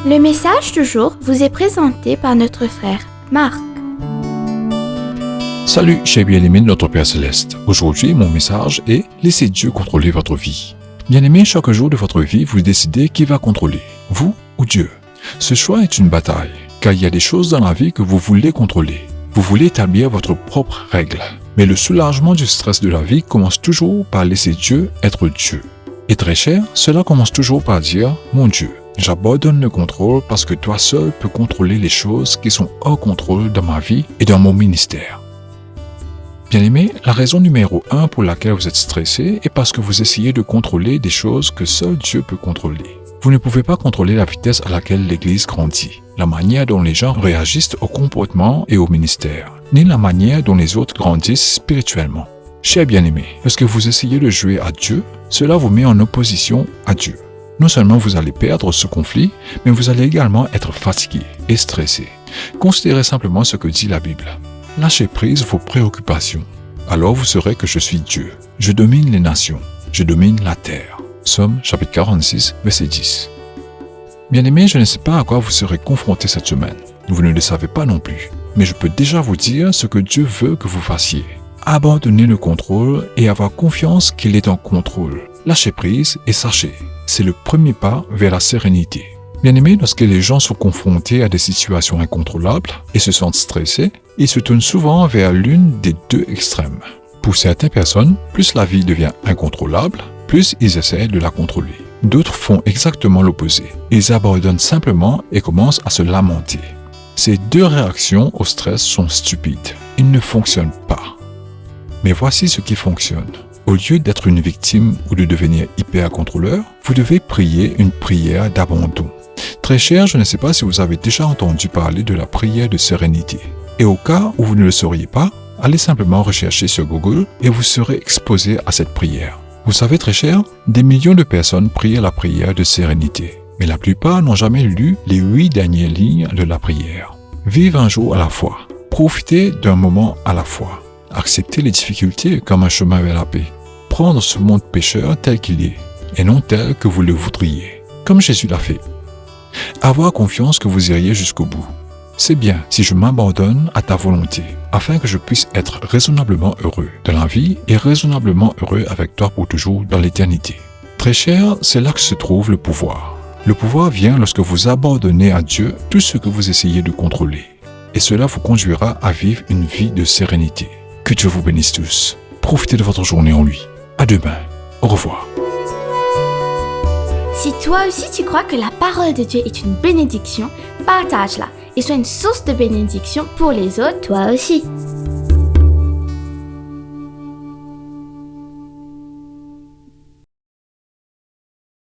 Le message du jour vous est présenté par notre frère Marc. Salut, chers bien-aimés de notre Père Céleste. Aujourd'hui, mon message est « Laissez Dieu contrôler votre vie ». Bien-aimés, chaque jour de votre vie, vous décidez qui va contrôler, vous ou Dieu. Ce choix est une bataille, car il y a des choses dans la vie que vous voulez contrôler. Vous voulez établir votre propre règle. Mais le soulagement du stress de la vie commence toujours par laisser Dieu être Dieu. Et très cher, cela commence toujours par dire « Mon Dieu, j'abandonne le contrôle parce que toi seul peux contrôler les choses qui sont hors contrôle dans ma vie et dans mon ministère. » Bien-aimés, la raison numéro 1 pour laquelle vous êtes stressé est parce que vous essayez de contrôler des choses que seul Dieu peut contrôler. Vous ne pouvez pas contrôler la vitesse à laquelle l'Église grandit, la manière dont les gens réagissent au comportement et au ministère, ni la manière dont les autres grandissent spirituellement. Chers bien-aimés, lorsque vous essayez de jouer à Dieu, cela vous met en opposition à Dieu. Non seulement vous allez perdre ce conflit, mais vous allez également être fatigué et stressé. Considérez simplement ce que dit la Bible. Lâchez prise vos préoccupations. Alors vous saurez que je suis Dieu. Je domine les nations. Je domine la terre. Psaume chapitre 46, verset 10. Bien-aimés, je ne sais pas à quoi vous serez confrontés cette semaine. Vous ne le savez pas non plus. Mais je peux déjà vous dire ce que Dieu veut que vous fassiez. Abandonnez le contrôle et avoir confiance qu'il est en contrôle. Lâchez prise et sachez, c'est le premier pas vers la sérénité. Bien-aimés, lorsque les gens sont confrontés à des situations incontrôlables et se sentent stressés, ils se tournent souvent vers l'une des deux extrêmes. Pour certaines personnes, plus la vie devient incontrôlable, plus ils essaient de la contrôler. D'autres font exactement l'opposé. Ils abandonnent simplement et commencent à se lamenter. Ces deux réactions au stress sont stupides. Ils ne fonctionnent pas. Mais voici ce qui fonctionne. Au lieu d'être une victime ou de devenir hyper-contrôleur, vous devez prier une prière d'abandon. Très cher, je ne sais pas si vous avez déjà entendu parler de la prière de sérénité. Et au cas où vous ne le sauriez pas, allez simplement rechercher sur Google et vous serez exposé à cette prière. Vous savez très cher, des millions de personnes prient la prière de sérénité. Mais la plupart n'ont jamais lu les 8 dernières lignes de la prière. Vive un jour à la fois. Profitez d'un moment à la fois. Acceptez les difficultés comme un chemin vers la paix. Prendre ce monde pécheur tel qu'il est, et non tel que vous le voudriez, comme Jésus l'a fait. Avoir confiance que vous iriez jusqu'au bout. C'est bien si je m'abandonne à ta volonté, afin que je puisse être raisonnablement heureux dans la vie et raisonnablement heureux avec toi pour toujours dans l'éternité. Très cher, c'est là que se trouve le pouvoir. Le pouvoir vient lorsque vous abandonnez à Dieu tout ce que vous essayez de contrôler. Et cela vous conduira à vivre une vie de sérénité. Que Dieu vous bénisse tous. Profitez de votre journée en lui. À demain. Au revoir. Si toi aussi tu crois que la parole de Dieu est une bénédiction, partage-la et sois une source de bénédiction pour les autres, toi aussi.